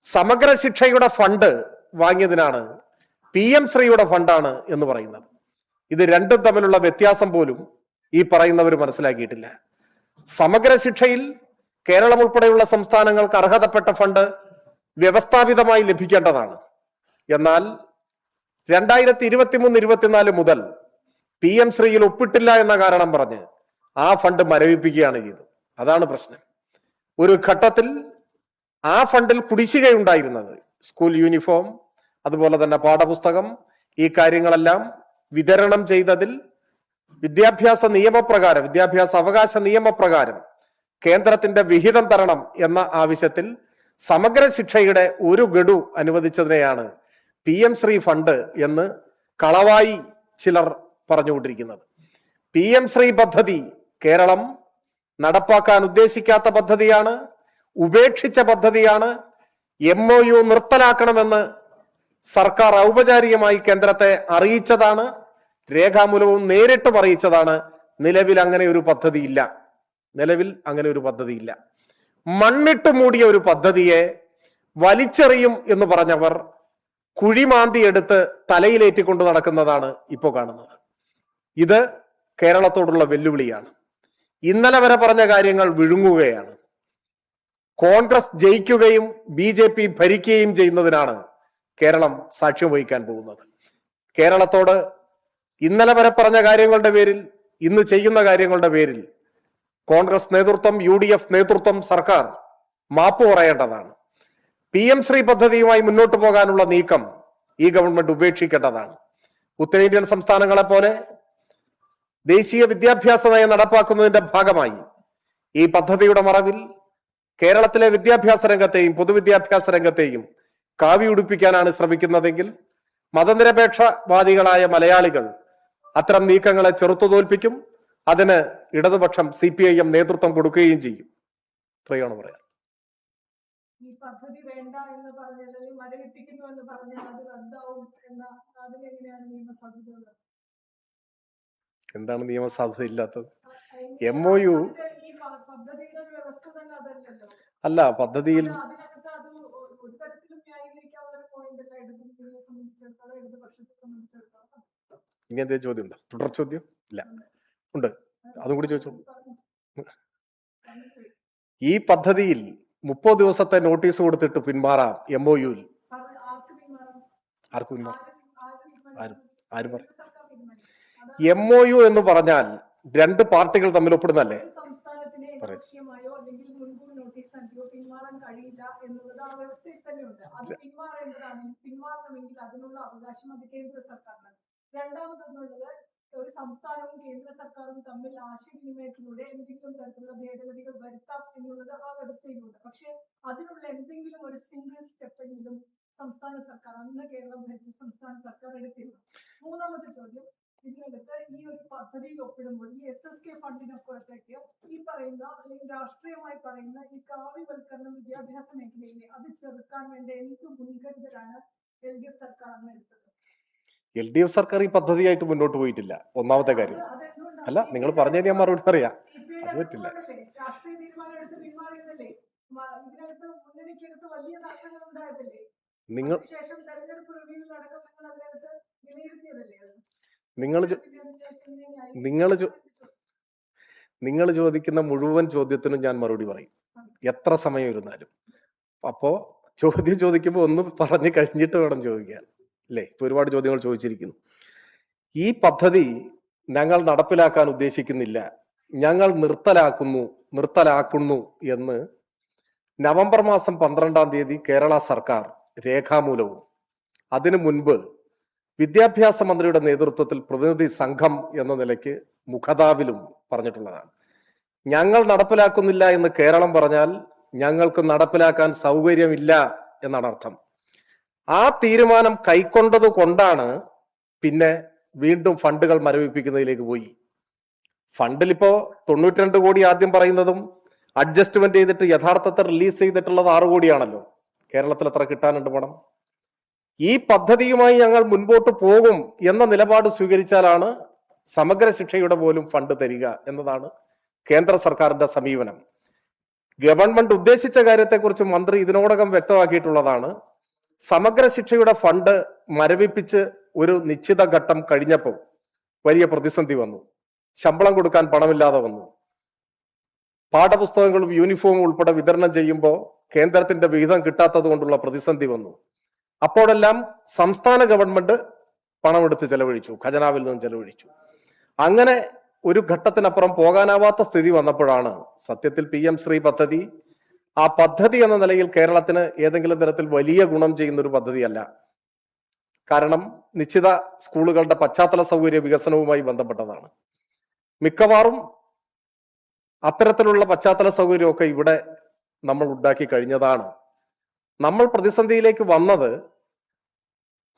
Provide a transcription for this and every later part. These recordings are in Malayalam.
സമഗ്ര ശിക്ഷയുടെ ഫണ്ട് വാങ്ങിയതിനാണ് PM ശ്രീയുടെ ഫണ്ടാണ് എന്ന് പറയുന്നത്. ഇത് രണ്ടും തമ്മിലുള്ള വ്യത്യാസം പോലും ഈ പറയുന്നവർ മനസ്സിലാക്കിയിട്ടില്ല. സമഗ്ര ശിക്ഷയിൽ കേരളം ഉൾപ്പെടെയുള്ള സംസ്ഥാനങ്ങൾക്ക് അർഹതപ്പെട്ട ഫണ്ട് വ്യവസ്ഥാപിതമായി ലഭിക്കേണ്ടതാണ്. എന്നാൽ 2023-24 മുതൽ PM ശ്രീയിൽ ഒപ്പിട്ടില്ല എന്ന കാരണം പറഞ്ഞ് ആ ഫണ്ട് മരവിപ്പിക്കുകയാണ് ചെയ്തത്. അതാണ് പ്രശ്നം. ഒരു ഘട്ടത്തിൽ ആ ഫണ്ടിൽ കുടിശ്ശികയുണ്ടായിരുന്നത് സ്കൂൾ യൂണിഫോം, അതുപോലെ തന്നെ പാഠപുസ്തകം, ഈ കാര്യങ്ങളെല്ലാം വിതരണം ചെയ്തതിൽ വിദ്യാഭ്യാസ അവകാശ നിയമപ്രകാരം കേന്ദ്രത്തിന്റെ വിഹിതം തരണം എന്ന ആവശ്യത്തിൽ സമഗ്ര ശിക്ഷയുടെ ഒരു ഗഡു അനുവദിച്ചതിനെയാണ് PM ശ്രീ ഫണ്ട് എന്ന് കളവായി ചിലർ പറഞ്ഞുകൊണ്ടിരിക്കുന്നത്. PM ശ്രീ പദ്ധതി കേരളം നടപ്പാക്കാൻ ഉദ്ദേശിക്കാത്ത പദ്ധതിയാണ്, ഉപേക്ഷിച്ച പദ്ധതിയാണ്. MOU നിർത്തലാക്കണമെന്ന് സർക്കാർ ഔപചാരികമായി കേന്ദ്രത്തെ അറിയിച്ചതാണ്, രേഖാമൂലവും നേരിട്ടും അറിയിച്ചതാണ്. നിലവിൽ അങ്ങനെ ഒരു പദ്ധതിയില്ല. മണ്ണിട്ട് മൂടിയ ഒരു പദ്ധതിയെ വലിച്ചെറിയും എന്ന് പറഞ്ഞവർ കുഴിമാന്തി എടുത്ത് തലയിലേറ്റിക്കൊണ്ട് നടക്കുന്നതാണ് ഇപ്പോൾ കാണുന്നത്. ഇത് കേരളത്തോടുള്ള വെല്ലുവിളിയാണ്. ഇന്നലെ വരെ പറഞ്ഞ കാര്യങ്ങൾ വിഴുങ്ങുകയാണ്. കോൺഗ്രസ് ജയിക്കുകയും BJP ഭരിക്കുകയും ചെയ്യുന്നതിനാണ് കേരളം സാക്ഷ്യം വഹിക്കാൻ പോകുന്നത്. കേരളത്തോട് ഇന്നലെ വരെ പറഞ്ഞ കാര്യങ്ങളുടെ പേരിൽ, ഇന്ന് ചെയ്യുന്ന കാര്യങ്ങളുടെ പേരിൽ കോൺഗ്രസ് നേതൃത്വം, UDF നേതൃത്വം, സർക്കാർ മാപ്പ് പറയേണ്ടതാണ്. PM ശ്രീ പദ്ധതിയുമായി മുന്നോട്ട് പോകാനുള്ള നീക്കം ഈ ഗവൺമെന്റ് ഉപേക്ഷിക്കേണ്ടതാണ്. ഉത്തരേന്ത്യൻ സംസ്ഥാനങ്ങളെ പോലെ ദേശീയ വിദ്യാഭ്യാസ നയം നടപ്പാക്കുന്നതിന്റെ ഭാഗമായി ഈ പദ്ധതിയുടെ മറവിൽ കേരളത്തിലെ വിദ്യാഭ്യാസ രംഗത്തെയും പൊതുവിദ്യാഭ്യാസ രംഗത്തെയും കാവി ഉടുപ്പിക്കാനാണ് ശ്രമിക്കുന്നതെങ്കിൽ മതനിരപേക്ഷവാദികളായ മലയാളികൾ അത്തരം നീക്കങ്ങളെ ചെറുത്തുതോൽപ്പിക്കും. അതിന് ഇടതുപക്ഷം CPIM നേതൃത്വം കൊടുക്കുകയും ചെയ്യും. ഇത്രയാണ് പറയാൻ. ഈ പദ്ധതി വേണ്ട എന്ന് പറഞ്ഞാൽ, മരവിപ്പിക്കുന്നു എന്ന് പറഞ്ഞാൽ അത് റദ്ദാവും എന്ന അതിലെങ്ങനെയാണ് നിയമസാധുത? എന്താണ് നിയമസാധുത ഇല്ലാത്തത്? MOU പദ്ധതിയുടെ വ്യവസ്ഥ തന്നെ അതല്ലല്ലോ. അല്ല, പദ്ധതിയിൽ അതിനകത്ത് അത് ഒരു തരത്തിലും ന്യായീകരിക്കാവുന്ന ഒരു പോയിന്റ് അല്ല ഇടതുപക്ഷത്തെ സംബന്ധിച്ചിടത്തോളം. ഇങ്ങനത്തെ ചോദ്യം ഉണ്ടോ? തുടർ ചോദ്യം ഇല്ല, ഉണ്ട്. അതും കൂടി ചോദിച്ചോളൂ. ഈ പദ്ധതിയിൽ 30 ദിവസത്തെ നോട്ടീസ് കൊടുത്തിട്ട് പിന്മാറാം. MOU-ൽ ആർക്ക് പിന്മാറാം? ആര് പറയും? MOU എന്ന് പറഞ്ഞാൽ രണ്ട് പാർട്ടികൾ തമ്മിൽ ഒപ്പിടുന്നല്ലേ? പിന്മാറാൻ കഴിയില്ല എന്നുള്ളത് ആ വ്യവസ്ഥയിൽ തന്നെയുണ്ട്. അത് പിന്മാറണമെങ്കിൽ അതിനുള്ള അവകാശം അത് കേന്ദ്ര സർക്കാരിനാണ്. രണ്ടാമതൊന്നുള്ളത്, ഒരു സംസ്ഥാനവും കേന്ദ്ര സർക്കാരും തമ്മിൽ ആശയവിനിമയത്തിലൂടെ എന്തെങ്കിലും തരത്തിലുള്ള ഭേദഗതികൾ വരുത്താം എന്നുള്ളത് ആ വ്യവസ്ഥയിലുണ്ട്. പക്ഷെ അതിനുള്ള എന്തെങ്കിലും ഒരു സിംഗിൾ സ്റ്റെപ്പെങ്കിലും സംസ്ഥാന സർക്കാർ, അന്ന് കേരളം ഭരിച്ച സംസ്ഥാന സർക്കാർ എടുത്തിരുന്നു. മൂന്നാമത്തെ ചോദ്യം, ഇതിനകത്ത് ഈ ഒരു പദ്ധതിയിൽ ഒപ്പിടുമ്പോൾ ഈ SSK ഫണ്ടിനപ്പുറത്തേക്ക് ഈ പറയുന്ന, അല്ലെങ്കിൽ രാഷ്ട്രീയമായി പറയുന്ന ഈ കാവ്യവൽക്കരണം വിദ്യാഭ്യാസ മേഖലയിലെ അത് ചെറുക്കാൻ വേണ്ട എന്ത് മുൻകരുതലാണ് LDF സർക്കാർ അന്ന് എടുത്തത്? LDF സർക്കാർ ഈ പദ്ധതിയായിട്ട് മുന്നോട്ട് പോയിട്ടില്ല. ഒന്നാമത്തെ കാര്യം. അല്ല, നിങ്ങൾ പറഞ്ഞതിന് ഞാൻ മറുപടി പറയാം. അത് പറ്റില്ല. രാഷ്ട്രീയ തീരുമാനം എടുത്ത് പിന്മാറിയതല്ലേ? ഇതിനകത്ത് മുന്നണിക്കകത്ത് വലിയ നഷ്ടങ്ങൾ ഉണ്ടായതല്ലേ? നിങ്ങൾ ശേഷം തെരഞ്ഞെടുപ്പ് റിവ്യൂ നടക്കം നിങ്ങൾ അതിനകത്ത് വിലയിരുത്തിയതല്ലേ? നിങ്ങൾ ചോദിക്കുന്ന മുഴുവൻ ചോദ്യത്തിനും ഞാൻ മറുപടി പറയും, എത്ര സമയം ഇരുന്നാലും. അപ്പോ ചോദ്യം ചോദിക്കുമ്പോൾ ഒന്ന് പറഞ്ഞു കഴിഞ്ഞിട്ട് വേണം ചോദിക്കാൻ, അല്ലേ? ഇപ്പൊ ഒരുപാട് ചോദ്യങ്ങൾ ചോദിച്ചിരിക്കുന്നു. ഈ പദ്ധതി ഞങ്ങൾ നടപ്പിലാക്കാൻ ഉദ്ദേശിക്കുന്നില്ല, ഞങ്ങൾ നിർത്തലാക്കുന്നു എന്ന് നവംബർ മാസം 12-ാം തീയതി കേരള സർക്കാർ രേഖാമൂലവും അതിനു മുൻപ് വിദ്യാഭ്യാസ മന്ത്രിയുടെ നേതൃത്വത്തിൽ പ്രതിനിധി സംഘം എന്ന നിലയ്ക്ക് മുഖതാവിലും പറഞ്ഞിട്ടുള്ളതാണ്. ഞങ്ങൾ നടപ്പിലാക്കുന്നില്ല എന്ന് കേരളം പറഞ്ഞാൽ ഞങ്ങൾക്ക് നടപ്പിലാക്കാൻ സൗകര്യമില്ല എന്നാണ് അർത്ഥം. ആ തീരുമാനം കൈക്കൊണ്ടത് കൊണ്ടാണ് പിന്നെ വീണ്ടും ഫണ്ടുകൾ മരവിപ്പിക്കുന്നതിലേക്ക് പോയി. ഫണ്ടിൽ ഇപ്പോ 92 കോടി ആദ്യം പറയുന്നതും അഡ്ജസ്റ്റ്മെന്റ് ചെയ്തിട്ട് യഥാർത്ഥത്തിൽ റിലീസ് ചെയ്തിട്ടുള്ളത് 6 കോടിയാണല്ലോ. കേരളത്തിൽ എത്ര കിട്ടാനുണ്ട് പണം? ഈ പദ്ധതിയുമായി ഞങ്ങൾ മുൻപോട്ട് പോകും എന്ന നിലപാട് സ്വീകരിച്ചാലാണ് സമഗ്ര ശിക്ഷയുടെ പോലും ഫണ്ട് തരിക എന്നതാണ് കേന്ദ്ര സർക്കാരിന്റെ സമീപനം. ഗവൺമെന്റ് ഉദ്ദേശിച്ച കാര്യത്തെക്കുറിച്ച് മന്ത്രി ഇതിനോടകം വ്യക്തമാക്കിയിട്ടുള്ളതാണ്. സമഗ്ര ശിക്ഷയുടെ ഫണ്ട് മരവിപ്പിച്ച് ഒരു നിശ്ചിത ഘട്ടം കഴിഞ്ഞപ്പോൾ വലിയ പ്രതിസന്ധി വന്നു. ശമ്പളം കൊടുക്കാൻ പണമില്ലാതെ വന്നു. പാഠപുസ്തകങ്ങളും യൂണിഫോമും ഉൾപ്പെടെ വിതരണം ചെയ്യുമ്പോൾ കേന്ദ്രത്തിന്റെ വിഹിതം കിട്ടാത്തത് കൊണ്ടുള്ള പ്രതിസന്ധി വന്നു. അപ്പോഴെല്ലാം സംസ്ഥാന ഗവൺമെന്റ് പണമെടുത്ത് ചെലവഴിച്ചു, ഖജനാവിൽ നിന്ന് ചെലവഴിച്ചു. അങ്ങനെ ഒരു ഘട്ടത്തിനപ്പുറം പോകാനാവാത്ത സ്ഥിതി വന്നപ്പോഴാണ് സത്യത്തിൽ PM ശ്രീ പദ്ധതി ആ പദ്ധതി എന്ന നിലയിൽ കേരളത്തിന് ഏതെങ്കിലും തരത്തിൽ വലിയ ഗുണം ചെയ്യുന്ന ഒരു പദ്ധതിയല്ല. കാരണം നിശ്ചിത സ്കൂളുകളുടെ പശ്ചാത്തല സൗകര്യ വികസനവുമായി ബന്ധപ്പെട്ടതാണ്. മിക്കവാറും അത്തരത്തിലുള്ള പശ്ചാത്തല സൗകര്യമൊക്കെ ഇവിടെ നമ്മൾ ഉണ്ടാക്കി കഴിഞ്ഞതാണ്. നമ്മൾ പ്രതിസന്ധിയിലേക്ക് വന്നത്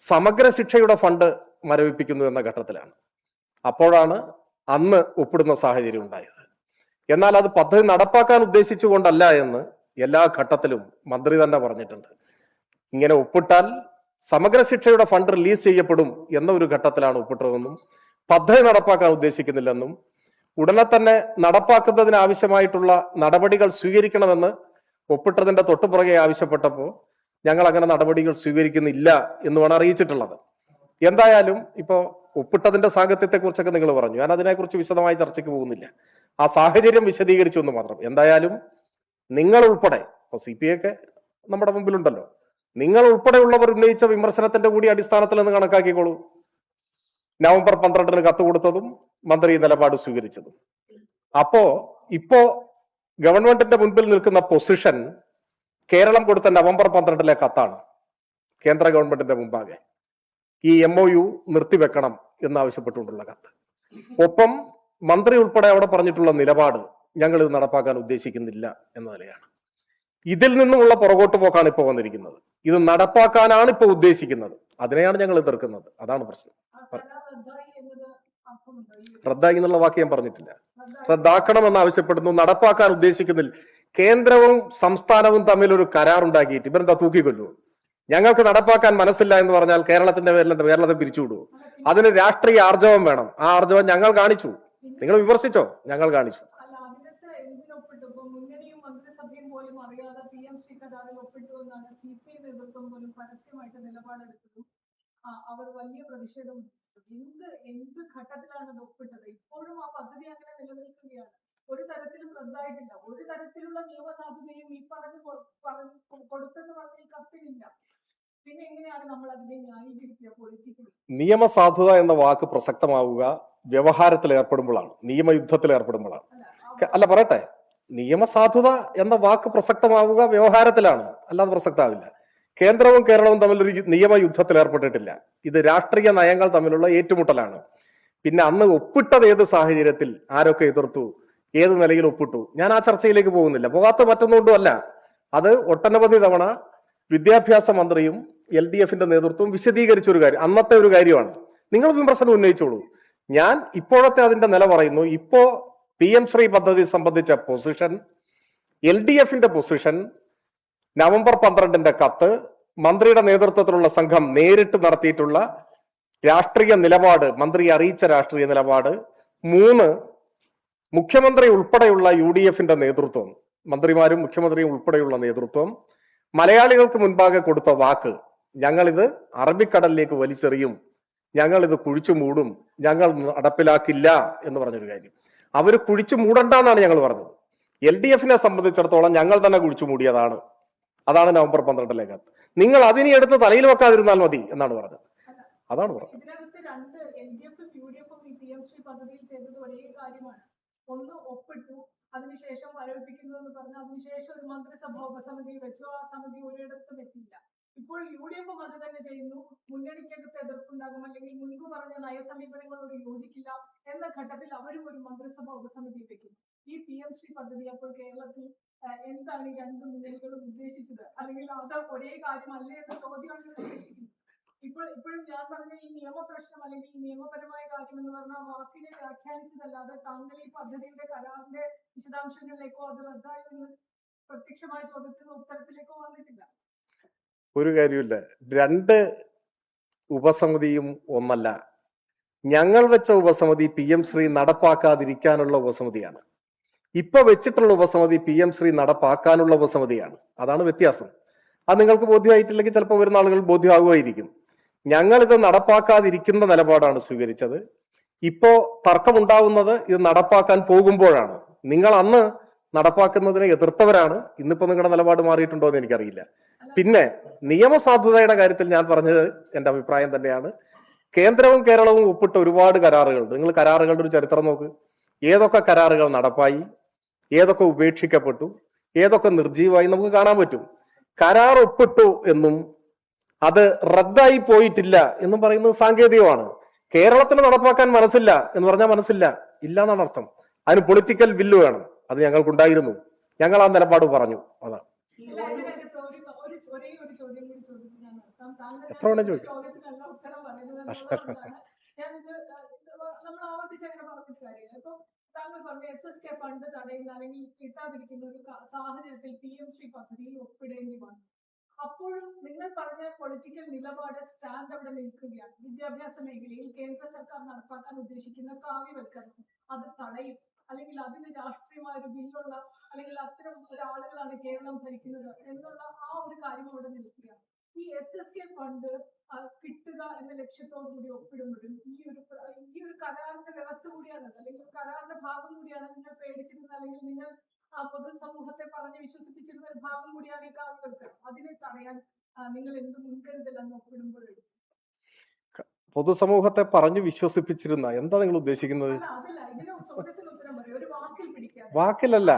സമഗ്ര ശിക്ഷയുടെ ഫണ്ട് മരവിപ്പിക്കുന്നു എന്ന ഘട്ടത്തിലാണ്. അപ്പോഴാണ് അന്ന് ഒപ്പിടുന്ന സാഹചര്യം ഉണ്ടായത്. എന്നാൽ അത് പദ്ധതി നടപ്പാക്കാൻ ഉദ്ദേശിച്ചുകൊണ്ടല്ല എന്ന് എല്ലാ ഘട്ടത്തിലും മന്ത്രി തന്നെ പറഞ്ഞിട്ടുണ്ട്. ഇങ്ങനെ ഒപ്പിട്ടാൽ സമഗ്ര ശിക്ഷയുടെ ഫണ്ട് റിലീസ് ചെയ്യപ്പെടും എന്ന ഒരു ഘട്ടത്തിലാണ് ഒപ്പിട്ടതെന്നും പദ്ധതി നടപ്പാക്കാൻ ഉദ്ദേശിക്കുന്നില്ലെന്നും ഉടനെ തന്നെ നടപ്പാക്കുന്നതിന് ആവശ്യമായിട്ടുള്ള നടപടികൾ സ്വീകരിക്കണമെന്ന് ഒപ്പിട്ടതിന്റെ തൊട്ടുപുറകെ ആവശ്യപ്പെട്ടപ്പോൾ ഞങ്ങൾ അങ്ങനെ നടപടികൾ സ്വീകരിക്കുന്നില്ല എന്നുമാണ് അറിയിച്ചിട്ടുള്ളത്. എന്തായാലും ഇപ്പോ ഒപ്പിട്ടതിന്റെ സാഹചര്യത്തെ കുറിച്ചൊക്കെ നിങ്ങൾ പറഞ്ഞു. ഞാൻ അതിനെക്കുറിച്ച് വിശദമായി ചർച്ചയ്ക്ക് പോകുന്നില്ല. ആ സാഹചര്യം വിശദീകരിച്ചു എന്ന് മാത്രം. എന്തായാലും നിങ്ങൾ ഉൾപ്പെടെ ഇപ്പൊ CPI ഒക്കെ നമ്മുടെ മുമ്പിലുണ്ടല്ലോ, നിങ്ങൾ ഉൾപ്പെടെയുള്ളവർ ഉന്നയിച്ച വിമർശനത്തിന്റെ കൂടി അടിസ്ഥാനത്തിൽ നിന്ന് കണക്കാക്കിക്കോളൂ. നവംബർ 12-ന് കത്ത് കൊടുത്തതും മന്ത്രി നിലപാട് സ്വീകരിച്ചതും. അപ്പോ ഇപ്പോ ഗവൺമെന്റിന്റെ മുൻപിൽ നിൽക്കുന്ന പൊസിഷൻ കേരളം കൊടുത്ത നവംബർ 12-ലെ കത്താണ് കേന്ദ്ര ഗവൺമെന്റിന്റെ മുമ്പാകെ. ഈ MOU നിർത്തിവെക്കണം എന്നാവശ്യപ്പെട്ടുകൊണ്ടുള്ള കത്ത്. ഒപ്പം മന്ത്രി ഉൾപ്പെടെ അവിടെ പറഞ്ഞിട്ടുള്ള നിലപാട് ഞങ്ങൾ ഇത് നടപ്പാക്കാൻ ഉദ്ദേശിക്കുന്നില്ല എന്ന നിലയാണ്. ഇതിൽ നിന്നുമുള്ള പുറകോട്ട് പോക്കാണ് ഇപ്പോൾ വന്നിരിക്കുന്നത്. ഇത് നടപ്പാക്കാനാണ് ഇപ്പോൾ ഉദ്ദേശിക്കുന്നത്, അതിനെയാണ് ഞങ്ങൾ എതിർക്കുന്നത്. അതാണ് പ്രശ്നം. റദ്ദായി എന്നുള്ള വാക്ക് ഞാൻ പറഞ്ഞിട്ടില്ല. റദ്ദാക്കണമെന്ന് ആവശ്യപ്പെടുന്നു, നടപ്പാക്കാൻ ഉദ്ദേശിക്കുന്നില്ല. കേന്ദ്രവും സംസ്ഥാനവും തമ്മിൽ ഒരു കരാറുണ്ടാക്കിയിട്ട് ഇവരെന്താ തൂക്കിക്കൊല്ലുവോ? ഞങ്ങൾക്ക് നടപ്പാക്കാൻ മനസ്സില്ല എന്ന് പറഞ്ഞാൽ കേരളത്തിന്റെ പേരിൽ കേരളത്തെ പിരിച്ചുവിടുവോ? അതിന് രാഷ്ട്രീയ ആർജവം വേണം. ആ ആർജവം ഞങ്ങൾ കാണിച്ചു. നിങ്ങൾ വിമർശിച്ചോ? ഞങ്ങൾ കാണിച്ചു. അവർ വലിയ പ്രതിഷേധം. എന്ത് ഘട്ടത്തിലാണ് അത് ഒപ്പിട്ടത്? ഇപ്പോഴും ആ പദ്ധതി അങ്ങനെ നിലനിൽക്കുകയാണ്. ഒരു തരത്തിലും റദ്ദായിട്ടില്ല. ഒരു തരത്തിലുള്ള നിയമസാധുതയും ഈ കൊടുത്തെന്ന് പറഞ്ഞ ഈ കത്തിലില്ല. പിന്നെ എങ്ങനെയാണ് നമ്മൾ അതിനെ ന്യായീകരിക്കുക പൊളിറ്റിക്കലി? നിയമസാധുത എന്ന വാക്ക് പ്രസക്തമാവുക വ്യവഹാരത്തിൽ ഏർപ്പെടുമ്പോഴാണ്, നിയമയുദ്ധത്തിൽ ഏർപ്പെടുമ്പോഴാണ്. അല്ല പറയട്ടെ, നിയമസാധുത എന്ന വാക്ക് പ്രസക്തമാവുക വ്യവഹാരത്തിലാണ്, അല്ലാതെ പ്രസക്തമാവില്ല. കേന്ദ്രവും കേരളവും തമ്മിൽ ഒരു നിയമയുദ്ധത്തിൽ ഏർപ്പെട്ടിട്ടില്ല. ഇത് രാഷ്ട്രീയ നയങ്ങൾ തമ്മിലുള്ള ഏറ്റുമുട്ടലാണ്. പിന്നെ അന്ന് ഒപ്പിട്ടത് ഏത് സാഹചര്യത്തിൽ, ആരൊക്കെ എതിർത്തു, ഏത് നിലയിൽ ഒപ്പിട്ടു, ഞാൻ ആ ചർച്ചയിലേക്ക് പോകുന്നില്ല. പോകാത്ത മറ്റൊന്നുകൊണ്ടും അല്ല. അത് ഒട്ടനവധി തവണ വിദ്യാഭ്യാസ മന്ത്രിയും LDFന്റെ നേതൃത്വവും വിശദീകരിച്ച ഒരു കാര്യം, അന്നത്തെ ഒരു കാര്യമാണ്. നിങ്ങൾ വിമർശനം ഉന്നയിച്ചോളൂ. ഞാൻ ഇപ്പോഴത്തെ അതിന്റെ നില പറയുന്നു. ഇപ്പോ PM ശ്രീ പദ്ധതി സംബന്ധിച്ച പൊസിഷൻ, LDFന്റെ പൊസിഷൻ, നവംബർ 12-ന്റെ കത്ത്, മന്ത്രിയുടെ നേതൃത്വത്തിലുള്ള സംഘം നേരിട്ട് നടത്തിയിട്ടുള്ള രാഷ്ട്രീയ നിലപാട്, മന്ത്രി അറിയിച്ച രാഷ്ട്രീയ നിലപാട്, 3 മുഖ്യമന്ത്രി ഉൾപ്പെടെയുള്ള UDFന്റെ നേതൃത്വം, മന്ത്രിമാരും മുഖ്യമന്ത്രിയും ഉൾപ്പെടെയുള്ള നേതൃത്വം മലയാളികൾക്ക് മുൻപാകെ കൊടുത്ത വാക്ക്, ഞങ്ങളിത് അറബിക്കടലിലേക്ക് വലിച്ചെറിയും, ഞങ്ങൾ ഇത് കുഴിച്ചു മൂടും, ഞങ്ങൾ നടപ്പിലാക്കില്ല എന്ന് പറഞ്ഞൊരു കാര്യം. അവർ കുഴിച്ചു മൂടണ്ടെന്നാണ് ഞങ്ങൾ പറഞ്ഞത്. LDFനെ സംബന്ധിച്ചിടത്തോളം ഞങ്ങൾ തന്നെ കുഴിച്ചു മൂടിയതാണ്. അതാണ് നവംബർ 12-ലെ കത്ത്. നിങ്ങൾ അതിനെ എടുത്ത് തലയിൽ വെക്കാതിരുന്നാൽ മതി എന്നാണ് പറഞ്ഞത്. അതാണ് പറഞ്ഞത്. ഒന്ന് ഒപ്പിട്ടു, അതിനുശേഷം വരവിപ്പിക്കുന്നു എന്ന് പറഞ്ഞു, അതിനുശേഷം ഒരു മന്ത്രിസഭ ഉപസമിതി വെച്ചു. ആ സമിതി ഒരിടത്തും എത്തിയില്ല. ഇപ്പോൾ UDFും അത് തന്നെ ചെയ്യുന്നു. മുന്നണിക്കകത്ത് എതിർപ്പുണ്ടാകും, അല്ലെങ്കിൽ മുൻപ് പറഞ്ഞ നയസമീപനങ്ങളോട് യോജിക്കില്ല എന്ന ഘട്ടത്തിൽ അവരും ഒരു മന്ത്രിസഭ ഉപസമിതി വെക്കുന്നു. ഈ PM ശ്രീ പദ്ധതി അപ്പോൾ കേരളത്തിൽ എന്താണ് ഈ രണ്ട് മുന്നണികളും ഉദ്ദേശിച്ചത്? അല്ലെങ്കിൽ അത് ഒരേ കാര്യമല്ലേ എന്ന ചോദ്യമാണ് ഉദ്ദേശിക്കുന്നത്. ഇപ്പോഴും ഞാൻ പറഞ്ഞ ഈ നിയമപ്രശ്നം അല്ലെങ്കിൽ ഈ നിയമപരമായ കാര്യം എന്ന് പറഞ്ഞ വാക്കിനെ വ്യാഖ്യാനിച്ചതല്ലാതെ താങ്കൾ ഈ പദ്ധതിയുടെ കരാറിന്റെ വിശദാംശങ്ങളിലേക്കോ അത് റദ്ദായി പ്രത്യക്ഷമായ ചോദ്യത്തിനോ ഉത്തരത്തിലേക്കോ വന്നിട്ടില്ല. ഒരു കാര്യമില്ല. 2 ഉപസമിതിയും ഒന്നല്ല. ഞങ്ങൾ വെച്ച ഉപസമിതി PM ശ്രീ നടപ്പാക്കാതിരിക്കാനുള്ള ഉപസമിതിയാണ്. ഇപ്പൊ വെച്ചിട്ടുള്ള ഉപസമിതി PM ശ്രീ നടപ്പാക്കാനുള്ള ഉപസമിതിയാണ്. അതാണ് വ്യത്യാസം. അത് നിങ്ങൾക്ക് ബോധ്യമായിട്ടില്ലെങ്കിൽ ചിലപ്പോൾ വരുന്ന ആളുകൾ ബോധ്യമാകുമായിരിക്കും. ഞങ്ങൾ ഇത് നടപ്പാക്കാതിരിക്കുന്ന നിലപാടാണ് സ്വീകരിച്ചത്. ഇപ്പോ തർക്കമുണ്ടാവുന്നത് ഇത് നടപ്പാക്കാൻ പോകുമ്പോഴാണ്. നിങ്ങൾ അന്ന് നടപ്പാക്കുന്നതിനെ എതിർത്തവരാണ്. ഇന്നിപ്പോ നിങ്ങളുടെ നിലപാട് മാറിയിട്ടുണ്ടോ എന്ന് എനിക്കറിയില്ല. പിന്നെ നിയമസാധുതയുടെ കാര്യത്തിൽ ഞാൻ പറഞ്ഞത് എന്റെ അഭിപ്രായം തന്നെയാണ്. കേന്ദ്രവും കേരളവും ഒപ്പിട്ട ഒരുപാട് കരാറുകളുണ്ട്. നിങ്ങൾ കരാറുകളുടെ ഒരു ചരിത്രം നോക്ക്. ഏതൊക്കെ കരാറുകൾ നടപ്പായി, ഏതൊക്കെ ഉപേക്ഷിക്കപ്പെട്ടു, ഏതൊക്കെ നിർജീവമായി നമുക്ക് കാണാൻ പറ്റും. കരാർ ഒപ്പിട്ടു എന്നും അത് റദ്ദായി പോയിട്ടില്ല എന്നും പറയുന്നത് സാങ്കേതികമാണ്. കേരളത്തിന് നടപ്പാക്കാൻ മനസ്സില്ല എന്ന് പറഞ്ഞാൽ മനസ്സില്ല, ഇല്ല എന്നാണ് അർത്ഥം. അതിന് പൊളിറ്റിക്കൽ വില്ല് വേണം. അത് ഞങ്ങൾക്കുണ്ടായിരുന്നു. ഞങ്ങൾ ആ നിലപാട് പറഞ്ഞു. അതാ എത്ര വേണേ ചോദിക്കും. താങ്കൾ പറഞ്ഞ SSK ഫണ്ട് തടയുന്ന അല്ലെങ്കിൽ കിട്ടാതിരിക്കുന്ന ഒരു സാഹചര്യത്തിൽ PM ശ്രീ പദ്ധതിയിൽ ഒപ്പിടേണ്ടി വന്നു. അപ്പോഴും നിങ്ങൾ പറഞ്ഞ പൊളിറ്റിക്കൽ നിലപാട് സ്റ്റാൻഡ് അവിടെ നിൽക്കുകയാണ്. വിദ്യാഭ്യാസ മേഖലയിൽ കേന്ദ്ര സർക്കാർ നടപ്പാക്കാൻ ഉദ്ദേശിക്കുന്ന കാവ്യവൽക്കരണം അത് തടയും, അല്ലെങ്കിൽ അതിന് രാഷ്ട്രീയമായ ഒരു ബില്ലുള്ള അല്ലെങ്കിൽ അത്തരം ഒരാളുകളാണ് കേരളം ഭരിക്കുന്നത് എന്നുള്ള ആ ഒരു കാര്യം അവിടെ നിൽക്കുകയാണ്. ഈ SSK ഫണ്ട് കിട്ടുക എന്ന ലക്ഷ്യത്തോടു കൂടി ഒപ്പിടുമ്പോഴും ഈ ഒരു കരാറിന്റെ വ്യവസ്ഥ കൂടിയാണ്, അല്ലെങ്കിൽ കരാറിന്റെ ഭാഗം കൂടിയാണ് നിങ്ങൾ പേടിച്ചിരുന്നത്, അല്ലെങ്കിൽ നിങ്ങൾ ആ പൊതുസമൂഹത്തെ പറഞ്ഞ് വിശ്വസിപ്പിച്ചിരുന്ന ഒരു ഭാഗം കൂടിയാണ് ഈ കാവ്യവൽക്കരണം. അതിനെ തടയാൻ നിങ്ങൾ എന്ത് മുൻകരുതലെന്ന് ഒപ്പിടുമ്പോഴും? പൊതുസമൂഹത്തെ പറഞ്ഞു വിശ്വസിപ്പിച്ചിരുന്ന എന്താ നിങ്ങൾ ഉദ്ദേശിക്കുന്നത്? അതല്ല, ഇതിന് ചോദ്യത്തിന് ഉത്തരം പറയും. ഒരു വാക്കിൽ പിടിക്കാൻ. വാക്കിലല്ല.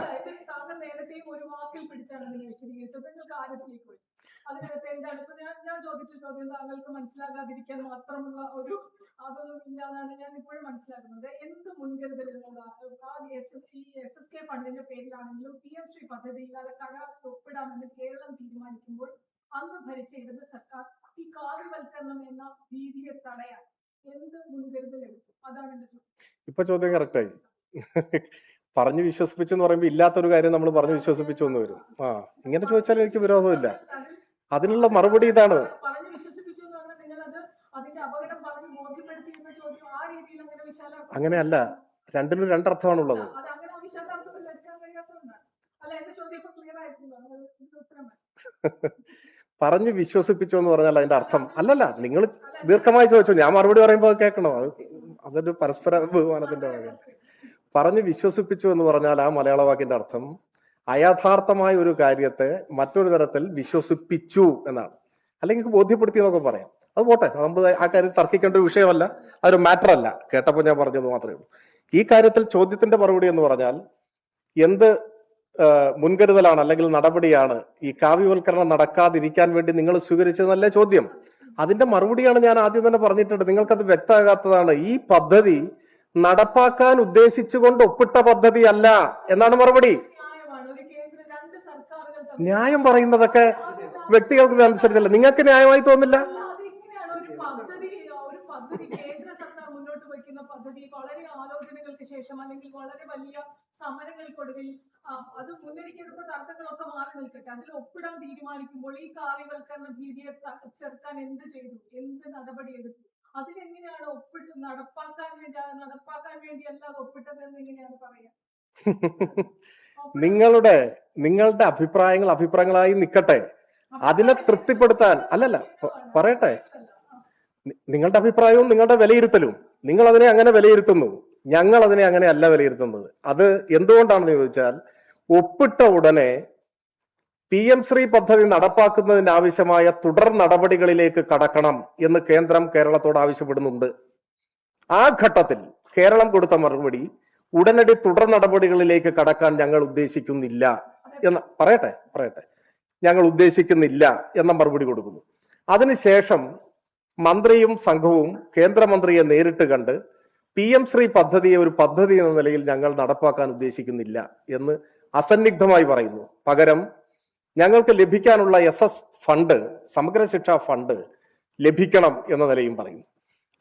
താങ്കൾ നേരത്തെയും ഒരു വാക്കിൽ പിടിച്ചാണ് അതിനെ വിശദീകരിച്ചത്. നിങ്ങൾ കാര്യത്തിലേക്ക് പോയി. അതിനകത്ത് എന്താണ് ഇപ്പൊ ഞാൻ ചോദിച്ച ചോദ്യം താങ്കൾക്ക് മനസ്സിലാകാതിരിക്കാൻ മാത്രമുള്ള ഒരു അതൊന്നും ഇല്ലാന്നാണ് ഞാൻ ഇപ്പോഴും മനസ്സിലാക്കുന്നത്. എന്ത് മുൻകരുതലുള്ള SSK ഫണ്ടിന്റെ പേരിലാണെങ്കിലും PM ശ്രീ പദ്ധതിയില്ലാതെ കരാറിൽ ഒപ്പിടാമെന്ന് കേരളം തീരുമാനിക്കുമ്പോൾ അന്ന് ഭരിച്ച ഇടത് സർക്കാർ ഈ കാവ്യവൽക്കരണം എന്ന രീതിയെ തടയാൻ എന്ത് മുൻകരുതൽ എടുത്തു? അതാണ് എന്റെ ചോദ്യം. ഇപ്പൊ ചോദ്യം കറക്റ്റായി. പറഞ്ഞു വിശ്വസിപ്പിച്ചെന്ന് പറയുമ്പോൾ ഇല്ലാത്തൊരു കാര്യം നമ്മൾ പറഞ്ഞു വിശ്വസിപ്പിച്ചു എന്ന് വരും. ഇങ്ങനെ ചോദിച്ചാൽ എനിക്ക് വിരോധമില്ല. അതിനുള്ള മറുപടി ഇതാണ്. പറഞ്ഞു വിശ്വസിപ്പിച്ചു എന്ന് പറഞ്ഞാൽ നിങ്ങൾ അത് അതിന്റെ അപകടം പറഞ്ഞു ബോധ്യപ്പെടുത്തി എന്ന ചോദ്യം ആ രീതിയിൽ അങ്ങനെ വിശാലം അങ്ങനെയല്ല. രണ്ടിനും രണ്ടർത്ഥമാണുള്ളത്. അത് അങ്ങനെ വിശാലാർത്ഥത്തിൽ എടുക്കാൻ കഴിയാത്തതുകൊണ്ടാണ്. അല്ല, എന്റെ ചോദ്യം ഇപ്പൊ ക്ലിയർ ആയിട്ടുണ്ടോ? പറഞ്ഞു വിശ്വസിപ്പിച്ചു എന്ന് പറഞ്ഞാൽ അതിന്റെ അർത്ഥം അല്ലല്ല. നിങ്ങൾ ദീർഘമായി ചോദിച്ചു, ഞാൻ മറുപടി പറയുമ്പോൾ കേൾക്കണോ? അതൊരു പരസ്പര ബഹുമാനത്തിന്റെ ഭാഗം. പറഞ്ഞു വിശ്വസിപ്പിച്ചു എന്ന് പറഞ്ഞാൽ ആ മലയാള വാക്കിന്റെ അർത്ഥം അയഥാർത്ഥമായ ഒരു കാര്യത്തെ മറ്റൊരു തരത്തിൽ വിശ്വസിപ്പിച്ചു എന്നാണ്. അല്ലെങ്കിൽ ബോധ്യപ്പെടുത്തി എന്നൊക്കെ പറയാം. അത് പോട്ടെ, നമ്മൾ ആ കാര്യം തർക്കിക്കേണ്ട ഒരു വിഷയമല്ല, അതൊരു മാറ്റർ അല്ല. കേട്ടപ്പോൾ ഞാൻ പറഞ്ഞത് മാത്രമേ ഉള്ളൂ. ഈ കാര്യത്തിൽ ചോദ്യത്തിന്റെ മറുപടി എന്ന് പറഞ്ഞാൽ എന്ത് മുൻകരുതലാണ് അല്ലെങ്കിൽ നടപടിയാണ് ഈ കാവ്യവൽക്കരണം നടക്കാതിരിക്കാൻ വേണ്ടി നിങ്ങൾ സ്വീകരിച്ചതെന്നല്ലേ ചോദ്യം. അതിന്റെ മറുപടിയാണ് ഞാൻ ആദ്യം തന്നെ പറഞ്ഞിട്ടുണ്ട്. നിങ്ങൾക്കത് വ്യക്തമാകാത്തതാണ്. ഈ പദ്ധതി നടപ്പാക്കാൻ ഉദ്ദേശിച്ചുകൊണ്ട് ഒപ്പിട്ട പദ്ധതി അല്ല എന്നാണ് മറുപടി. ന്യായം പറയുന്നതൊക്കെ വ്യക്തികൾക്ക് അനുസരിച്ചല്ല. നിങ്ങൾക്ക് ന്യായമായി തോന്നില്ല? കേന്ദ്ര സർക്കാർ മുന്നോട്ട് വയ്ക്കുന്ന പദ്ധതി വളരെ ആലോചനകൾക്ക് ശേഷം അല്ലെങ്കിൽ വളരെ വലിയ സമരങ്ങൾക്കൊടുവിൽ അത് മുന്നണിക്കെടുത്ത തർക്കങ്ങളൊക്കെ മാറി നിൽക്കട്ടെ, അതിൽ ഒപ്പിടാൻ തീരുമാനിക്കുമ്പോൾ ഈ കാവ്യവൽക്കരണ ഭീതിയെ ചെറുക്കാൻ എന്ത് ചെയ്തു, എന്ത് നടപടി എടുത്തു? അതിലെങ്ങനെയാണ് ഒപ്പിട്ട് നടപ്പാക്കാൻ വേണ്ടി അല്ലാതെ ഒപ്പിട്ടത് എന്ന് എങ്ങനെയാണ് പറയാ? നിങ്ങളുടെ അഭിപ്രായങ്ങളായി നിൽക്കട്ടെ. അതിനെ തൃപ്തിപ്പെടുത്താൻ അല്ലല്ല, പറയട്ടെ. നിങ്ങളുടെ അഭിപ്രായവും നിങ്ങളുടെ വിലയിരുത്തലും നിങ്ങൾ അതിനെ അങ്ങനെ വിലയിരുത്തുന്നു. ഞങ്ങൾ അതിനെ അങ്ങനെ അല്ല വിലയിരുത്തുന്നത്. അത് എന്തുകൊണ്ടാണെന്ന് ചോദിച്ചാൽ, ഒപ്പിട്ട ഉടനെ PM ശ്രീ പദ്ധതി നടപ്പാക്കുന്നതിന് ആവശ്യമായ തുടർ നടപടികളിലേക്ക് കടക്കണം എന്ന് കേന്ദ്രം കേരളത്തോട് ആവശ്യപ്പെടുന്നുണ്ട്. ആ ഘട്ടത്തിൽ കേരളം കൊടുത്ത മറുപടി ഉടനടി തുടർ നടപടികളിലേക്ക് കടക്കാൻ ഞങ്ങൾ ഉദ്ദേശിക്കുന്നില്ല എന്ന് പറയട്ടെ ഞങ്ങൾ ഉദ്ദേശിക്കുന്നില്ല എന്ന മറുപടി കൊടുക്കുന്നു. അതിനുശേഷം മന്ത്രിയും സംഘവും കേന്ദ്രമന്ത്രിയെ നേരിട്ട് കണ്ട് PM ശ്രീ പദ്ധതിയെ ഒരു പദ്ധതി എന്ന നിലയിൽ ഞങ്ങൾ നടപ്പാക്കാൻ ഉദ്ദേശിക്കുന്നില്ല എന്ന് അസന്നിഗ്ധമായി പറയുന്നു. പകരം ഞങ്ങൾക്ക് ലഭിക്കാനുള്ള SS ഫണ്ട്, സമഗ്ര ശിക്ഷാ ഫണ്ട് ലഭിക്കണം എന്ന നിലയും പറയുന്നു.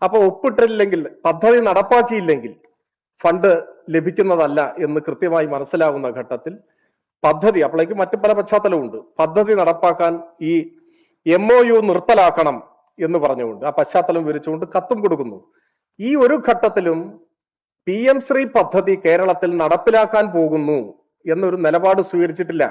അപ്പൊ ഒപ്പിട്ടില്ലെങ്കിൽ, പദ്ധതി നടപ്പാക്കിയില്ലെങ്കിൽ ഫണ്ട് ലഭിക്കുന്നതല്ല എന്ന് കൃത്യമായി മനസ്സിലാവുന്ന ഘട്ടത്തിൽ പദ്ധതി, അപ്പോഴേക്ക് മറ്റു പല പശ്ചാത്തലമുണ്ട്, പദ്ധതി നടപ്പാക്കാൻ ഈ MOU നിർത്തലാക്കണം എന്ന് പറഞ്ഞുകൊണ്ട് ആ പശ്ചാത്തലം വിവരിച്ചുകൊണ്ട് കത്തും കൊടുക്കുന്നു. ഈ ഒരു ഘട്ടത്തിലും PM ശ്രീ പദ്ധതി കേരളത്തിൽ നടപ്പിലാക്കാൻ പോകുന്നു എന്നൊരു നിലപാട് സ്വീകരിച്ചിട്ടില്ല.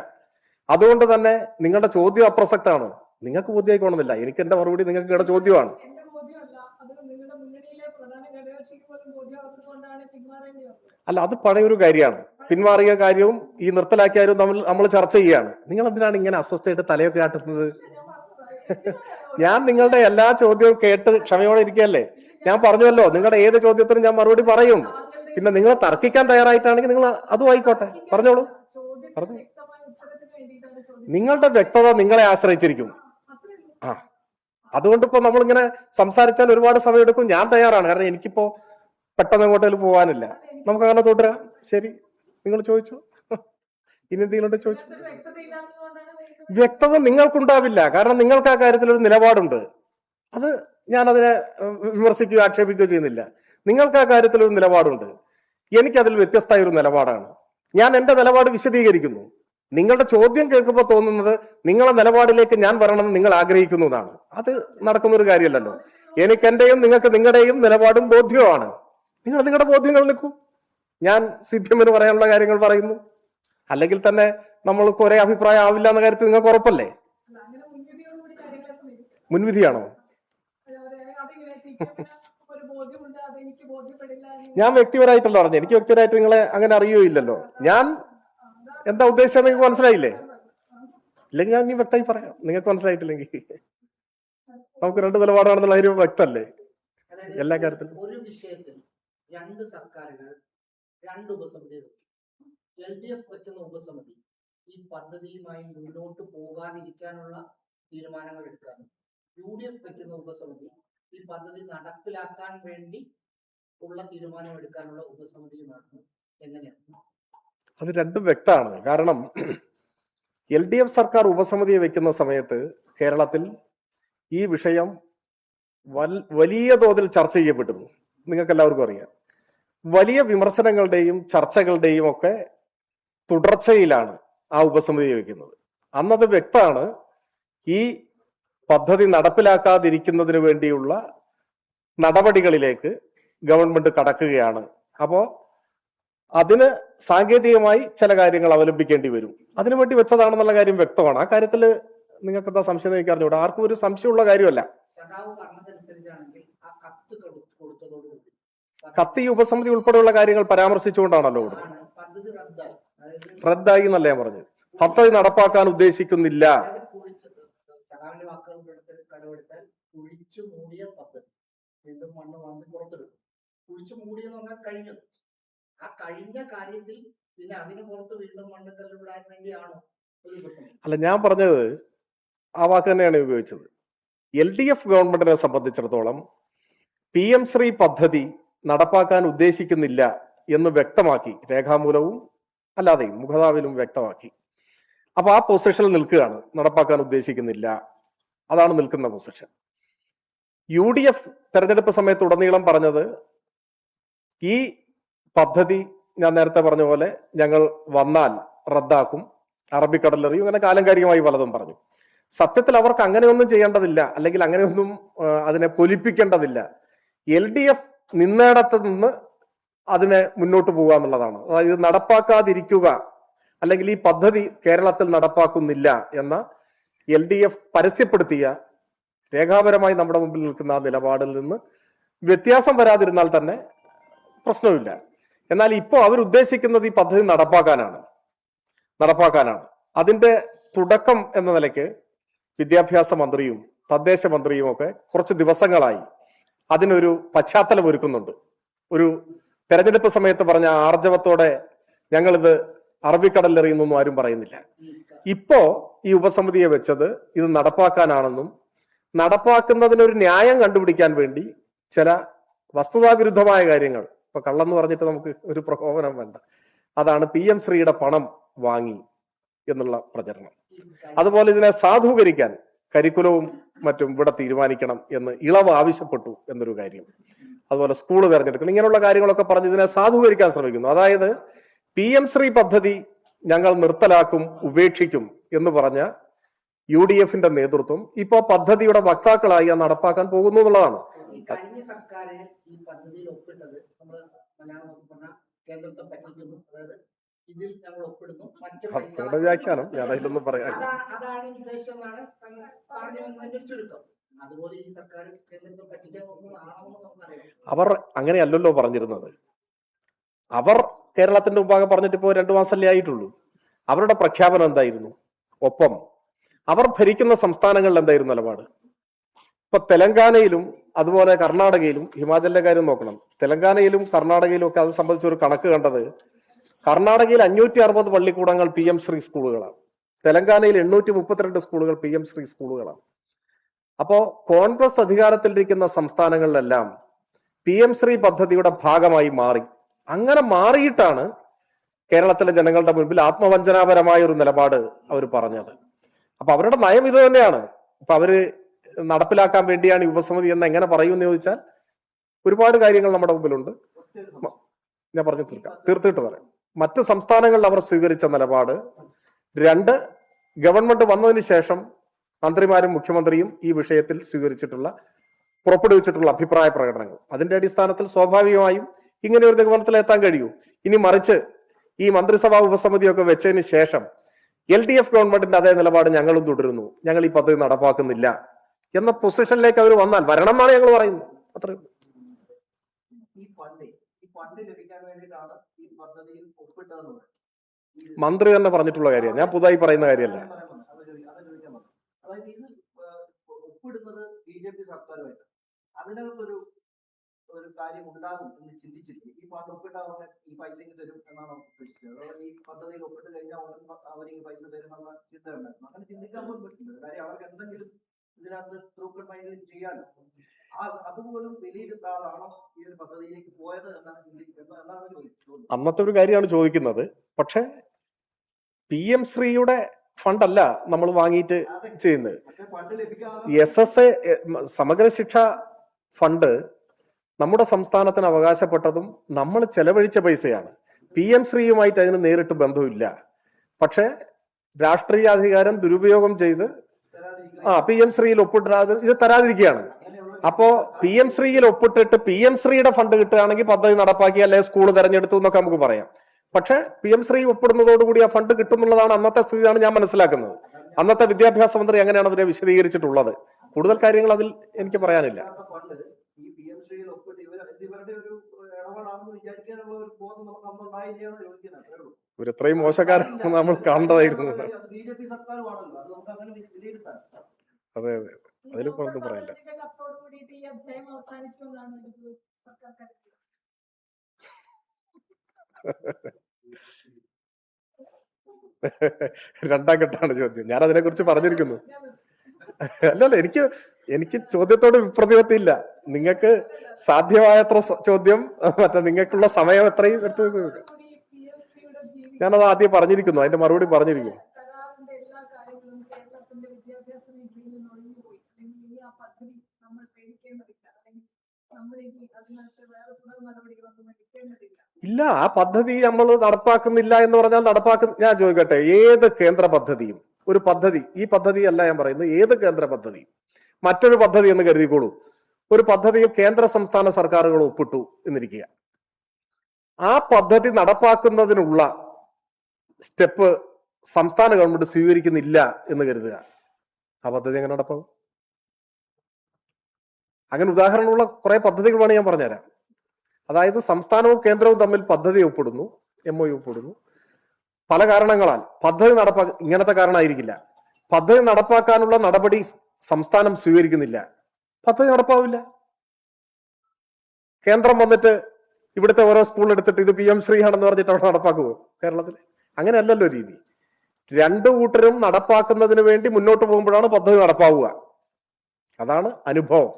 അതുകൊണ്ട് തന്നെ നിങ്ങളുടെ ചോദ്യം അപ്രസക്താണ്. നിങ്ങൾക്ക് ബോധ്യമായിക്കോണമെന്നില്ല. എനിക്ക് എന്റെ മറുപടി നിങ്ങൾക്ക് കേട്ട ചോദ്യമാണ്. എന്റെ ബോധ്യമല്ല, അത് നിങ്ങളുടെ മുന്നണിയിലെ പ്രധാന ഘടകകക്ഷിക്ക് പോലും ബോധ്യമാകുന്നതുകൊണ്ടാണ് പിന്മാറേണ്ടി വന്നത്. അല്ല, അത് പഴയൊരു കാര്യമാണ്. പിന്മാറിയ കാര്യവും ഈ നിർത്തലാക്കിയ കാര്യവും തമ്മിൽ നമ്മൾ ചർച്ച ചെയ്യുകയാണ്. നിങ്ങൾ എന്തിനാണ് ഇങ്ങനെ അസ്വസ്ഥയായിട്ട് തലയൊക്കെ ആട്ടുന്നത്? ഞാൻ നിങ്ങളുടെ എല്ലാ ചോദ്യവും കേട്ട് ക്ഷമയോടെ ഇരിക്കുകയല്ലേ. ഞാൻ പറഞ്ഞല്ലോ, നിങ്ങളുടെ ഏത് ചോദ്യത്തിനും ഞാൻ മറുപടി പറയും. പിന്നെ നിങ്ങൾ തർക്കിക്കാൻ തയ്യാറായിട്ടാണെങ്കിൽ നിങ്ങൾ അതും ആയിക്കോട്ടെ, പറഞ്ഞോളൂ. പറഞ്ഞു. നിങ്ങളുടെ വ്യക്തത നിങ്ങളെ ആശ്രയിച്ചിരിക്കും. ആ, അതുകൊണ്ട് ഇപ്പൊ നമ്മളിങ്ങനെ സംസാരിച്ചാൽ ഒരുപാട് സമയം എടുക്കും. ഞാൻ തയ്യാറാണ്, കാരണം എനിക്കിപ്പോ പെട്ടെന്ന് എങ്ങോട്ടേലും പോകാനില്ല. നമുക്ക് അങ്ങനെ തുടരാം. ശരി, നിങ്ങൾ ചോദിച്ചു. ഇനി എന്തെങ്കിലും ചോദിച്ചു. വ്യക്തത നിങ്ങൾക്കുണ്ടാവില്ല, കാരണം നിങ്ങൾക്ക് ആ കാര്യത്തിൽ ഒരു നിലപാടുണ്ട്. അത് ഞാൻ അതിനെ വിമർശിക്കുകയോ ആക്ഷേപിക്കുകയോ ചെയ്യുന്നില്ല. നിങ്ങൾക്ക് ആ കാര്യത്തിൽ ഒരു നിലപാടുണ്ട്. എനിക്കതിൽ വ്യത്യസ്തമായ ഒരു നിലപാടാണ്. ഞാൻ എന്റെ നിലപാട് വിശദീകരിക്കുന്നു. നിങ്ങളുടെ ചോദ്യം കേൾക്കുമ്പോൾ തോന്നുന്നത് നിങ്ങളുടെ നിലപാടിലേക്ക് ഞാൻ വരണമെന്ന് നിങ്ങൾ ആഗ്രഹിക്കുന്നു എന്നാണ്. അത് നടക്കുന്ന ഒരു കാര്യമല്ലല്ലോ. എനിക്ക് എന്റെയും നിങ്ങൾക്ക് നിങ്ങളുടെയും നിലപാടും ബോധ്യവുമാണ്. നിങ്ങൾ നിങ്ങളുടെ ബോധ്യങ്ങൾ നിൽക്കൂ. ഞാൻ CPM പറയാനുള്ള കാര്യങ്ങൾ പറയുന്നു. അല്ലെങ്കിൽ തന്നെ നമ്മൾക്ക് ഒരേ അഭിപ്രായം ആവില്ല എന്ന കാര്യത്തിൽ നിങ്ങൾക്ക് ഉറപ്പല്ലേ? മുൻവിധിയാണോ? ഞാൻ വ്യക്തിപരമായിട്ടല്ല പറഞ്ഞു. എനിക്ക് വ്യക്തിപരമായിട്ട് നിങ്ങളെ അങ്ങനെ അറിയുകയില്ലല്ലോ. ഞാൻ എന്താ ഉദ്ദേശിച്ചത് നിങ്ങൾക്ക് മനസ്സിലായില്ലേ? ഇല്ലെങ്കിൽ ഞാൻ ഇനി വ്യക്തമായി പറയാം. നിങ്ങൾക്ക് മനസ്സിലായിട്ടില്ലെങ്കിൽ നമുക്ക് രണ്ട് നിലപാടാണെന്നുള്ള കാര്യം വ്യക്തമല്ലേ എല്ലാ കാര്യത്തിലും. ഒരു വിഷയത്തിൽ രണ്ട് സർക്കാരുകൾ രണ്ട് ഉപസമിതി വെക്കും. LDF വെക്കുന്ന ഉപസമിതി ഈ പദ്ധതിയുമായി മുന്നോട്ട് പോകാതിരിക്കാനുള്ള തീരുമാനങ്ങൾ എടുക്കാനും, UDF വെക്കുന്ന ഉപസമിതി ഈ പദ്ധതി നടപ്പിലാക്കാൻ വേണ്ടി ഉള്ള തീരുമാനം എടുക്കാനുള്ള ഉപസമിതിയുമാണ്. എങ്ങനെയാണ് അത് രണ്ടും വ്യക്തമാണ്. കാരണം LDF സർക്കാർ ഉപസമിതിയെ വെക്കുന്ന സമയത്ത് കേരളത്തിൽ ഈ വിഷയം വലിയ തോതിൽ ചർച്ച ചെയ്യപ്പെട്ടിരുന്നു. നിങ്ങൾക്ക് എല്ലാവർക്കും അറിയാം. വലിയ വിമർശനങ്ങളുടെയും ചർച്ചകളുടെയും ഒക്കെ തുടർച്ചയിലാണ് ആ ഉപസമിതിയെ വെക്കുന്നത്. അന്നത് വ്യക്തമാണ്. ഈ പദ്ധതി നടപ്പിലാക്കാതിരിക്കുന്നതിന് വേണ്ടിയുള്ള നടപടികളിലേക്ക് ഗവൺമെന്റ് കടക്കുകയാണ്. അപ്പോ അതിന് സാങ്കേതികമായി ചില കാര്യങ്ങൾ അവലംബിക്കേണ്ടി വരും. അതിനുവേണ്ടി വെച്ചതാണെന്നുള്ള കാര്യം വ്യക്തമാണ്. ആ കാര്യത്തിൽ നിങ്ങൾക്ക് എന്താ സംശയം എനിക്ക് അറിഞ്ഞൂടാ. ആർക്കും ഒരു സംശയമുള്ള കാര്യമല്ല. കത്ത് ഈ ഉപസമിതി ഉൾപ്പെടെയുള്ള കാര്യങ്ങൾ പരാമർശിച്ചുകൊണ്ടാണല്ലോ റദ്ദായി എന്നല്ല ഞാൻ പറഞ്ഞത്. പദ്ധതി നടപ്പാക്കാൻ ഉദ്ദേശിക്കുന്നില്ല. കുഴിച്ചു മൂടിയ പദ്ധതി വീണ്ടും മണ്ണ് വാങ്ങി പുറത്തെടുക്കും. കുഴിച്ചു മൂടിയെന്ന് പറഞ്ഞാൽ കഴിഞ്ഞത്. ആ കഴിഞ്ഞ കാര്യത്തിൽ പിന്നെ അതിന് പുറത്ത് വീണ്ടും മണ്ണ് കല്ലുവിടാൻ വേണ്ടിയാണോ ഒരു ഉപസമിതി? അല്ല, ഞാൻ പറഞ്ഞത് ആ വാക്ക് തന്നെയാണ് ഉപയോഗിച്ചത്. LDF ഗവൺമെന്റിനെ സംബന്ധിച്ചിടത്തോളം PM ശ്രീ പദ്ധതി നടപ്പാക്കാൻ ഉദ്ദേശിക്കുന്നില്ല എന്ന് വ്യക്തമാക്കി, രേഖാമൂലവും അല്ലാതെയും മുഖതാവിലും വ്യക്തമാക്കി. അപ്പൊ ആ പൊസിഷനിൽ നിൽക്കുകയാണ്. നടപ്പാക്കാൻ ഉദ്ദേശിക്കുന്നില്ല, അതാണ് നിൽക്കുന്ന പൊസിഷൻ. UDF തെരഞ്ഞെടുപ്പ് സമയത്ത് ഉടനീളം പറഞ്ഞത് ഈ പദ്ധതി ഞാൻ നേരത്തെ പറഞ്ഞ പോലെ ഞങ്ങൾ വന്നാൽ റദ്ദാക്കും, അറബിക്കടലെറിയും, അങ്ങനെ കാലങ്കാരികമായി പലതും പറഞ്ഞു. സത്യത്തിൽ അവർക്ക് അങ്ങനെയൊന്നും ചെയ്യേണ്ടതില്ല, അല്ലെങ്കിൽ അങ്ങനെയൊന്നും അതിനെ പൊലിപ്പിക്കേണ്ടതില്ല. LDF നിന്നിടത്ത് നിന്ന് അതിനെ മുന്നോട്ട് പോകുക എന്നുള്ളതാണ്. അതായത് നടപ്പാക്കാതിരിക്കുക, അല്ലെങ്കിൽ ഈ പദ്ധതി കേരളത്തിൽ നടപ്പാക്കുന്നില്ല എന്ന LDF പരസ്യപ്പെടുത്തിയ രേഖാപരമായി നമ്മുടെ മുമ്പിൽ നിൽക്കുന്ന ആ നിലപാടിൽ നിന്ന് വ്യത്യാസം വരാതിരുന്നാൽ തന്നെ പ്രശ്നമില്ല. എന്നാൽ ഇപ്പോൾ അവരുദ്ദേശിക്കുന്നത് ഈ പദ്ധതി നടപ്പാക്കാനാണ്. അതിന്റെ തുടക്കം എന്ന നിലയ്ക്ക് വിദ്യാഭ്യാസ മന്ത്രിയും തദ്ദേശ മന്ത്രിയും ഒക്കെ കുറച്ച് ദിവസങ്ങളായി അതിനൊരു പശ്ചാത്തലം ഒരുക്കുന്നുണ്ട്. ഒരു തെരഞ്ഞെടുപ്പ് സമയത്ത് പറഞ്ഞ ആർജവത്തോടെ ഞങ്ങളിത് അറബിക്കടലിലെറിയുന്നൊന്നും ആരും പറയുന്നില്ല. ഇപ്പോ ഈ ഉപസമിതിയെ വെച്ചത് ഇത് നടപ്പാക്കാനാണെന്നും നടപ്പാക്കുന്നതിനൊരു ന്യായം കണ്ടുപിടിക്കാൻ വേണ്ടി ചില വസ്തുതാവിരുദ്ധമായ കാര്യങ്ങൾ, ഇപ്പൊ കള്ളെന്ന് പറഞ്ഞിട്ട് നമുക്ക് ഒരു പ്രകോപനം വേണ്ട, അതാണ് PM ശ്രീയുടെ പണം വാങ്ങി എന്നുള്ള പ്രചരണം. അതുപോലെ ഇതിനെ സാധൂകരിക്കാൻ കരിക്കുലവും മറ്റും ഇവിടെ തീരുമാനിക്കണം എന്ന് ഇളവ് ആവശ്യപ്പെട്ടു എന്നൊരു കാര്യം. അതുപോലെ സ്കൂള് തെരഞ്ഞെടുക്കണം, ഇങ്ങനെയുള്ള കാര്യങ്ങളൊക്കെ പറഞ്ഞ് ഇതിനെ സാധൂകരിക്കാൻ ശ്രമിക്കുന്നു. അതായത് PM ശ്രീ പദ്ധതി ഞങ്ങൾ നിർത്തലാക്കും, ഉപേക്ഷിക്കും എന്ന് പറഞ്ഞ UDFന്റെ നേതൃത്വം ഇപ്പോ പദ്ധതിയുടെ വക്താക്കളായി നടപ്പാക്കാൻ പോകുന്നു എന്നുള്ളതാണ്. കഴിഞ്ഞ സർക്കാർ ഈ പദ്ധതിയിൽ ഒപ്പിട്ടത് നമ്മൾ മലയാളം എന്ന് പറഞ്ഞാൽ കേന്ദ്രത്തെ പറ്റിക്കുന്നു, അതായത് ഇതിൽ ഞങ്ങൾ ഒപ്പിടുന്നു, മറ്റു നിങ്ങളുടെ വ്യാഖ്യാനം ഞാൻ അതിലൊന്നും പറയാൻ. അതാണ് ഉദ്ദേശം എന്നാണ് പറഞ്ഞു വന്നതിന്റെ ചുരുക്കം. അതുപോലെ ഈ സർക്കാർ കേന്ദ്രത്തെ പറ്റിക്കാൻ നോക്കുന്നതാണെന്ന് നമുക്കറിയാം. അവർ അങ്ങനെയല്ലല്ലോ പറഞ്ഞിരുന്നത്. അവർ കേരളത്തിന്റെ മുമ്പാകെ പറഞ്ഞിട്ട് ഇപ്പോൾ 2 മാസമല്ലേ ആയിട്ടുള്ളൂ. അവരുടെ പ്രഖ്യാപനം എന്തായിരുന്നു? ഒപ്പം അവർ ഭരിക്കുന്ന സംസ്ഥാനങ്ങളിൽ എന്തായിരുന്നു നിലപാട്? ഇപ്പൊ തെലങ്കാനയിലും അതുപോലെ കർണാടകയിലും, ഹിമാചലിന്റെ കാര്യം നോക്കണം, തെലങ്കാനയിലും കർണാടകയിലും ഒക്കെ അത് സംബന്ധിച്ച് ഒരു കണക്ക് കണ്ടത്, കർണാടകയിൽ 560 പള്ളിക്കൂടങ്ങൾ PM ശ്രീ സ്കൂളുകളാണ്, തെലങ്കാനയിൽ 832 സ്കൂളുകൾ PM ശ്രീ സ്കൂളുകളാണ്. അപ്പോ കോൺഗ്രസ് അധികാരത്തിലിരിക്കുന്ന സംസ്ഥാനങ്ങളിലെല്ലാം PM ശ്രീ പദ്ധതിയുടെ ഭാഗമായി മാറി. അങ്ങനെ മാറിയിട്ടാണ് കേരളത്തിലെ ജനങ്ങളുടെ മുൻപിൽ ആത്മവഞ്ചനാപരമായ ഒരു നിലപാട് അവർ പറഞ്ഞത്. അപ്പൊ അവരുടെ നയം ഇത് തന്നെയാണ്. ഇപ്പൊ അവര് നടപ്പിലാക്കാൻ വേണ്ടിയാണ് ഈ ഉപസമിതി എന്ന് എങ്ങനെ പറയുമെന്ന് ചോദിച്ചാൽ ഒരുപാട് കാര്യങ്ങൾ നമ്മുടെ മുമ്പിലുണ്ട്. ഞാൻ പറഞ്ഞു തീർത്തിട്ട് പറയാം. മറ്റ് സംസ്ഥാനങ്ങളിൽ അവർ സ്വീകരിച്ച നിലപാട്, 2 ഗവൺമെന്റ് വന്നതിന് ശേഷം മന്ത്രിമാരും മുഖ്യമന്ത്രിയും ഈ വിഷയത്തിൽ പുറപ്പെടുവിച്ചിട്ടുള്ള അഭിപ്രായ പ്രകടനങ്ങൾ, അതിന്റെ അടിസ്ഥാനത്തിൽ സ്വാഭാവികമായും ഇങ്ങനെ ഒരു നിഗമനത്തിൽ എത്താൻ കഴിയൂ. ഇനി മറിച്ച് ഈ മന്ത്രിസഭാ ഉപസമിതിയൊക്കെ വെച്ചതിന് ശേഷം LDF ഗവൺമെന്റിന്റെ അതേ നിലപാട് ഞങ്ങളും തുടരുന്നു, ഞങ്ങൾ ഈ പദ്ധതി നടപ്പാക്കുന്നില്ല എന്ന പൊസിഷനിലേക്ക് അവർ വരണം എന്നാണ് ഞങ്ങൾ പറയുന്നത്. അത്രയും. ഈ ഫണ്ട് ലഭിക്കാൻ വേണ്ടിയിട്ടാണ് ഈ പദ്ധതിയിൽ ഒപ്പിട്ടതെന്ന് മന്ത്രി തന്നെ പറഞ്ഞിട്ടുള്ള കാര്യമാണ്, ഞാൻ പുതുതായി പറയുന്ന കാര്യമല്ല. അതായത് ഇത് ഒപ്പിടുന്നത് BJP സർക്കാരുമായിട്ട്, അതിനകത്തൊരു കാര്യം ഉണ്ടാകും എന്ന് ചിന്തിച്ചിരിക്കും. ഈ ഫണ്ട് ഒപ്പിട്ടവർക്ക് ഈ പൈസ തരും എന്നാണ് ഉദ്ദേശിച്ചത്. അതുകൊണ്ട് ഈ പദ്ധതിയിൽ ഒപ്പിട്ട് കഴിഞ്ഞാൽ അവർ ഈ പൈസ തരുമെന്ന ചിന്ത ഉണ്ടായിരുന്നു. അങ്ങനെ ചിന്തിക്കാൻ പോലും പറ്റില്ല. കാര്യം അവർക്ക് എന്തെങ്കിലും ഇതിനകത്ത് ത്രൂക്കൺ മൈൻഡിൽ ചെയ്യാൻ അതുപോലും വിലയിരുത്താതാണോ ഈ ഒരു പദ്ധതിയിലേക്ക് പോയത് എന്നാണ് ചോദിച്ചത്. അന്നത്തെ ഒരു കാര്യമാണ് ചോദിക്കുന്നത്. പക്ഷെ PM ശ്രീയുടെ ഫണ്ടല്ല നമ്മൾ വാങ്ങിയിട്ട് ചെയ്യുന്നത്. SSA സമഗ്ര ശിക്ഷ ഫണ്ട് നമ്മുടെ സംസ്ഥാനത്തിന് അവകാശപ്പെട്ടതും നമ്മൾ ചെലവഴിച്ച പൈസയാണ്. PM ശ്രീയുമായിട്ട് അതിന് നേരിട്ട് ബന്ധമില്ല. പക്ഷെ രാഷ്ട്രീയാധികാരം ദുരുപയോഗം ചെയ്ത് PM ശ്രീയിൽ ഒപ്പിട്ടാതെ ഇത് തരാതിരിക്കുകയാണ്. അപ്പോ PM ശ്രീയിൽ ഒപ്പിട്ടിട്ട് PM ശ്രീയുടെ ഫണ്ട് കിട്ടുകയാണെങ്കിൽ പദ്ധതി നടപ്പാക്കി, അല്ലെ സ്കൂൾ തെരഞ്ഞെടുത്തു എന്നൊക്കെ നമുക്ക് പറയാം. പക്ഷെ PM ശ്രീ ഒപ്പിടുന്നതോടുകൂടി ആ ഫണ്ട് കിട്ടുന്നുള്ളതാണ് അന്നത്തെ സ്ഥിതിയാണ് ഞാൻ മനസ്സിലാക്കുന്നത്. അന്നത്തെ വിദ്യാഭ്യാസ മന്ത്രി അങ്ങനെയാണ് അതിനെ വിശദീകരിച്ചിട്ടുള്ളത്. കൂടുതൽ കാര്യങ്ങൾ അതിൽ എനിക്ക് പറയാനില്ല. ഇവരിത്രയും മോശക്കാരാണ് നമ്മൾ കാണേണ്ടതായിരുന്നു. അതെ അതെ, അതിൽ പുറത്ത് പറയില്ല. രണ്ടാം ഘട്ടമാണ് ചോദ്യം. ഞാൻ അതിനെ കുറിച്ച് പറഞ്ഞിരിക്കുന്നു. അല്ലല്ല, എനിക്ക് ചോദ്യത്തോട് വിപ്രതിപത്തിയില്ല. നിങ്ങൾക്ക് സാധ്യമായത്ര ചോദ്യം, മറ്റേ നിങ്ങൾക്കുള്ള സമയം എത്രയും എടുത്തു. ഞാനത് ആദ്യം പറഞ്ഞിരിക്കുന്നു, അതിന്റെ മറുപടി പറഞ്ഞിരിക്കുന്നു. ഇല്ല, ആ പദ്ധതി നമ്മൾ നടപ്പാക്കുന്നില്ല എന്ന് പറഞ്ഞാൽ ഞാൻ ചോദിക്കട്ടെ, ഏത് കേന്ദ്ര പദ്ധതിയും ഒരു പദ്ധതി, ഈ പദ്ധതി അല്ല ഞാൻ പറയുന്നത്, ഏത് കേന്ദ്ര പദ്ധതി മറ്റൊരു പദ്ധതി എന്ന് കരുതിക്കോളൂ, ഒരു പദ്ധതിയിൽ കേന്ദ്ര സംസ്ഥാന സർക്കാരുകൾ ഒപ്പിട്ടു എന്നിരിക്കുക, ആ പദ്ധതി നടപ്പാക്കുന്നതിനുള്ള സ്റ്റെപ്പ് സംസ്ഥാന ഗവൺമെന്റ് സ്വീകരിക്കുന്നില്ല എന്ന് കരുതുക, ആ പദ്ധതി എങ്ങനെ നടപ്പാവും? അങ്ങനെ ഉദാഹരണമുള്ള കുറെ പദ്ധതികൾ വേണമെങ്കിൽ ഞാൻ പറഞ്ഞുതരാം. അതായത് സംസ്ഥാനവും കേന്ദ്രവും തമ്മിൽ പദ്ധതി ഒപ്പിടുന്നു, MOU ഒപ്പിടുന്നു. പല കാരണങ്ങളാൽ പദ്ധതി ഇങ്ങനത്തെ കാരണമായിരിക്കില്ല, പദ്ധതി നടപ്പാക്കാനുള്ള നടപടി സംസ്ഥാനം സ്വീകരിക്കുന്നില്ല, പദ്ധതി നടപ്പാവില്ല. കേന്ദ്രം വന്നിട്ട് ഇവിടുത്തെ ഓരോ സ്കൂൾ എടുത്തിട്ട് ഇത് PM ശ്രീ ആണെന്ന് പറഞ്ഞിട്ട് അവിടെ നടപ്പാക്കുമോ കേരളത്തിൽ? അങ്ങനെയല്ലല്ലോ രീതി. 2 കൂട്ടരും നടപ്പാക്കുന്നതിന് വേണ്ടി മുന്നോട്ട് പോകുമ്പോഴാണ് പദ്ധതി നടപ്പാവുക. അതാണ് അനുഭവം.